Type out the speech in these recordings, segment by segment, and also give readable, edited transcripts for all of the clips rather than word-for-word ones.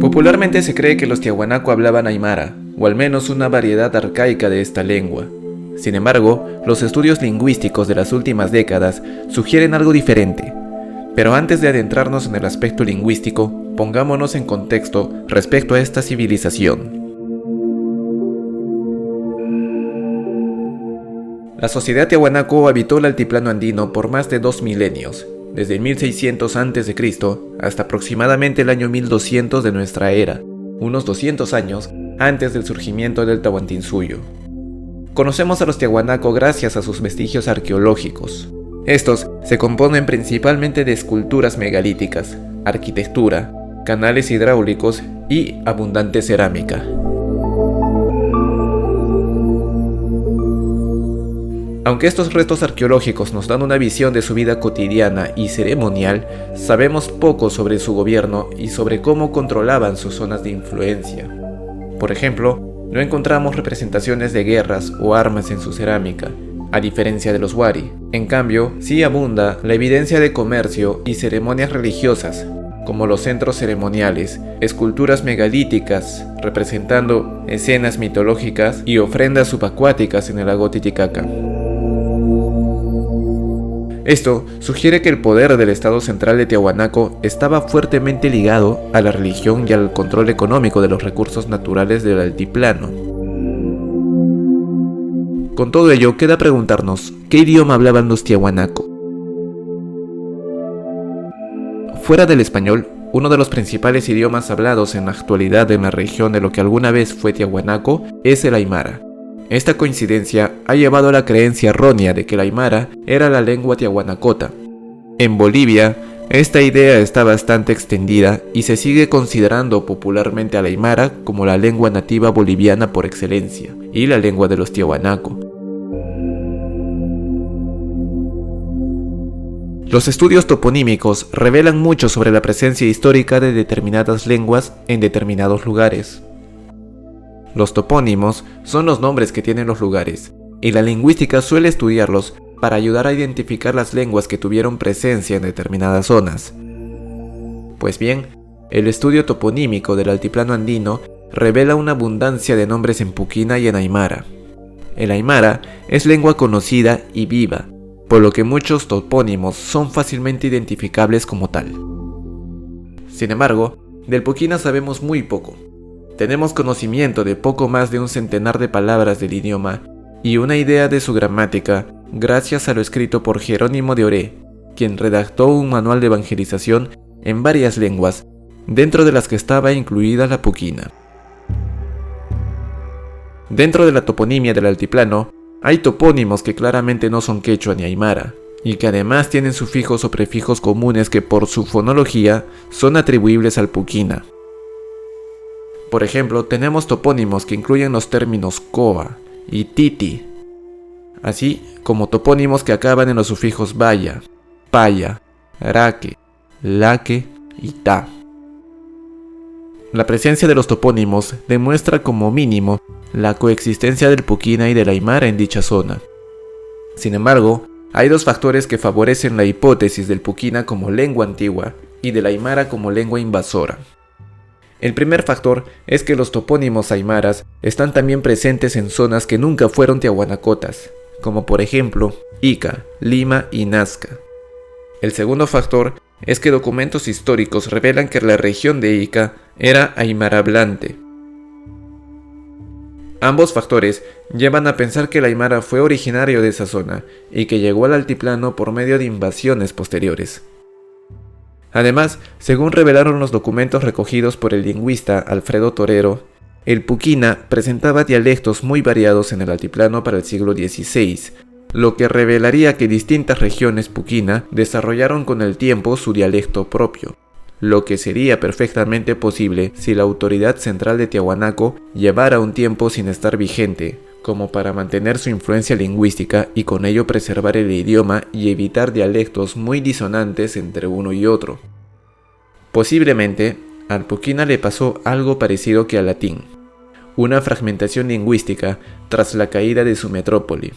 Popularmente se cree que los tiahuanaco hablaban aymara, o al menos una variedad arcaica de esta lengua. Sin embargo, los estudios lingüísticos de las últimas décadas sugieren algo diferente. Pero antes de adentrarnos en el aspecto lingüístico, pongámonos en contexto respecto a esta civilización. La sociedad tiahuanaco habitó el altiplano andino por más de 2 milenios, desde 1600 a.C. hasta aproximadamente el año 1200 de nuestra era, unos 200 años antes del surgimiento del Tahuantinsuyo. Conocemos a los tiahuanaco gracias a sus vestigios arqueológicos. Estos se componen principalmente de esculturas megalíticas, arquitectura, canales hidráulicos y abundante cerámica. Aunque estos restos arqueológicos nos dan una visión de su vida cotidiana y ceremonial, sabemos poco sobre su gobierno y sobre cómo controlaban sus zonas de influencia. Por ejemplo, no encontramos representaciones de guerras o armas en su cerámica, a diferencia de los wari. En cambio, sí abunda la evidencia de comercio y ceremonias religiosas, como los centros ceremoniales, esculturas megalíticas representando escenas mitológicas y ofrendas subacuáticas en el lago Titicaca. Esto sugiere que el poder del Estado central de Tiahuanaco estaba fuertemente ligado a la religión y al control económico de los recursos naturales del altiplano. Con todo ello, queda preguntarnos, ¿qué idioma hablaban los tiahuanaco? Fuera del español, uno de los principales idiomas hablados en la actualidad en la región de lo que alguna vez fue Tiahuanaco es el aymara. Esta coincidencia ha llevado a la creencia errónea de que el aymara era la lengua tiahuanacota. En Bolivia, esta idea está bastante extendida y se sigue considerando popularmente al aymara como la lengua nativa boliviana por excelencia y la lengua de los tiahuanaco. Los estudios toponímicos revelan mucho sobre la presencia histórica de determinadas lenguas en determinados lugares. Los topónimos son los nombres que tienen los lugares, y la lingüística suele estudiarlos para ayudar a identificar las lenguas que tuvieron presencia en determinadas zonas. Pues bien, el estudio toponímico del altiplano andino revela una abundancia de nombres en puquina y en aymara. El aymara es lengua conocida y viva, por lo que muchos topónimos son fácilmente identificables como tal. Sin embargo, del puquina sabemos muy poco. Tenemos conocimiento de poco más de un centenar de palabras del idioma y una idea de su gramática gracias a lo escrito por Jerónimo de Oré, quien redactó un manual de evangelización en varias lenguas, dentro de las que estaba incluida la puquina. Dentro de la toponimia del altiplano, hay topónimos que claramente no son quechua ni aymara, y que además tienen sufijos o prefijos comunes que por su fonología son atribuibles al puquina. Por ejemplo, tenemos topónimos que incluyen los términos coa y titi, así como topónimos que acaban en los sufijos baya, paya, raque, laque y ta. La presencia de los topónimos demuestra como mínimo la coexistencia del puquina y del aymara en dicha zona. Sin embargo, hay dos factores que favorecen la hipótesis del puquina como lengua antigua y del aymara como lengua invasora. El primer factor es que los topónimos aymaras están también presentes en zonas que nunca fueron tiahuanacotas, como por ejemplo Ica, Lima y Nazca. El segundo factor es que documentos históricos revelan que la región de Ica era aymara hablante. Ambos factores llevan a pensar que el aymara fue originario de esa zona y que llegó al altiplano por medio de invasiones posteriores. Además, según revelaron los documentos recogidos por el lingüista Alfredo Torero, el puquina presentaba dialectos muy variados en el altiplano para el siglo XVI, lo que revelaría que distintas regiones puquina desarrollaron con el tiempo su dialecto propio, lo que sería perfectamente posible si la autoridad central de Tiahuanaco llevara un tiempo sin estar vigente, como para mantener su influencia lingüística y con ello preservar el idioma y evitar dialectos muy disonantes entre uno y otro. Posiblemente, al puquina le pasó algo parecido que al latín, una fragmentación lingüística tras la caída de su metrópoli.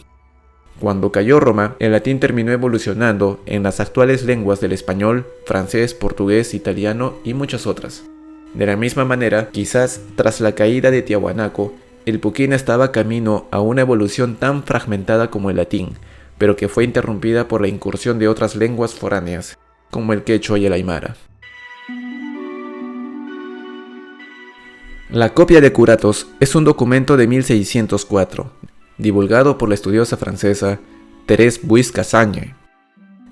Cuando cayó Roma, el latín terminó evolucionando en las actuales lenguas del español, francés, portugués, italiano y muchas otras. De la misma manera, quizás tras la caída de Tiahuanaco, el puquina estaba camino a una evolución tan fragmentada como el latín, pero que fue interrumpida por la incursión de otras lenguas foráneas, como el quechua y el aymara. La copia de Curatos es un documento de 1604, divulgado por la estudiosa francesa Thérèse Buys-Cassagne.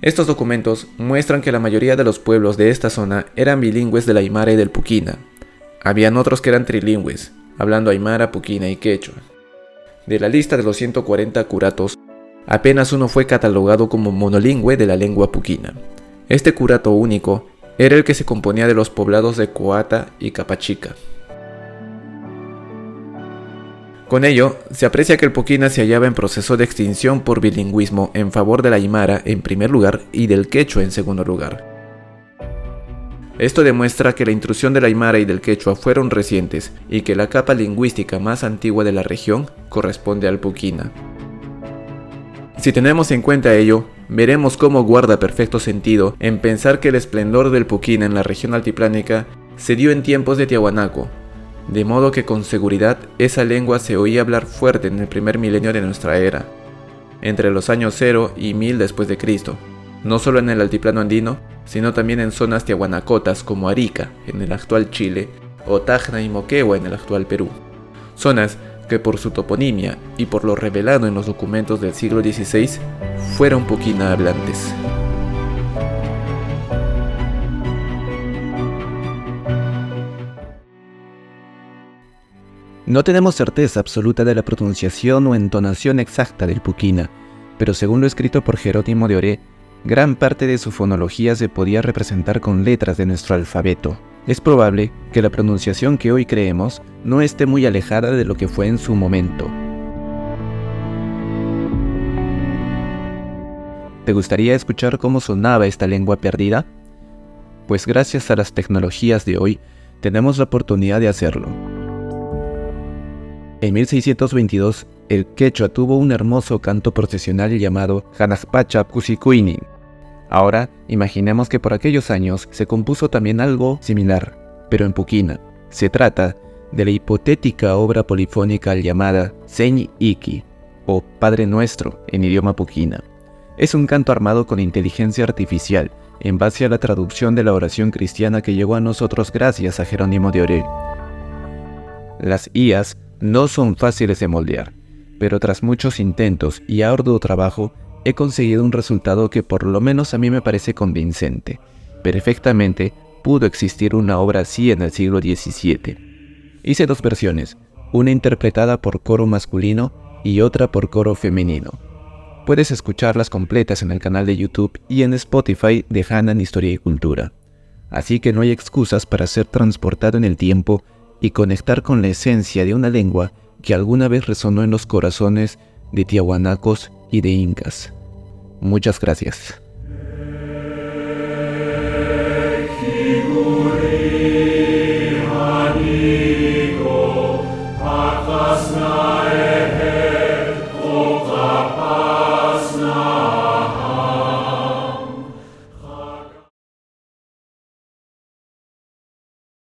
Estos documentos muestran que la mayoría de los pueblos de esta zona eran bilingües del aymara y del puquina. Habían otros que eran trilingües, hablando aymara, puquina y quechua. De la lista de los 140 curatos, apenas uno fue catalogado como monolingüe de la lengua puquina. Este curato único era el que se componía de los poblados de Coata y Capachica. Con ello, se aprecia que el puquina se hallaba en proceso de extinción por bilingüismo en favor del aymara en primer lugar y del quechua en segundo lugar. Esto demuestra que la intrusión del aymara y del quechua fueron recientes y que la capa lingüística más antigua de la región corresponde al puquina. Si tenemos en cuenta ello, veremos cómo guarda perfecto sentido en pensar que el esplendor del puquina en la región altiplánica se dio en tiempos de Tiahuanaco, de modo que con seguridad esa lengua se oía hablar fuerte en el primer milenio de nuestra era, entre los años 0 y 1000 después de Cristo, no solo en el altiplano andino, sino también en zonas tiahuanacotas como Arica, en el actual Chile, o Tacna y Moquegua, en el actual Perú. Zonas que por su toponimia y por lo revelado en los documentos del siglo XVI, fueron puquina hablantes. No tenemos certeza absoluta de la pronunciación o entonación exacta del puquina, pero según lo escrito por Jerónimo de Oré, gran parte de su fonología se podía representar con letras de nuestro alfabeto. Es probable que la pronunciación que hoy creemos no esté muy alejada de lo que fue en su momento. ¿Te gustaría escuchar cómo sonaba esta lengua perdida? Pues gracias a las tecnologías de hoy, tenemos la oportunidad de hacerlo. En 1622, el quechua tuvo un hermoso canto procesional llamado Hanajpacha Cusicuinin. Ahora, imaginemos que por aquellos años se compuso también algo similar, pero en puquina. Se trata de la hipotética obra polifónica llamada Señ Iki, o Padre Nuestro en idioma puquina. Es un canto armado con inteligencia artificial, en base a la traducción de la oración cristiana que llegó a nosotros gracias a Jerónimo de Oré. Las IAs no son fáciles de moldear, pero tras muchos intentos y arduo trabajo, he conseguido un resultado que por lo menos a mí me parece convincente. Perfectamente pudo existir una obra así en el siglo XVII. Hice dos versiones, una interpretada por coro masculino y otra por coro femenino. Puedes escucharlas completas en el canal de YouTube y en Spotify de Hanan Historia y Cultura. Así que no hay excusas para ser transportado en el tiempo y conectar con la esencia de una lengua que alguna vez resonó en los corazones de tiahuanacos y de incas. Muchas gracias.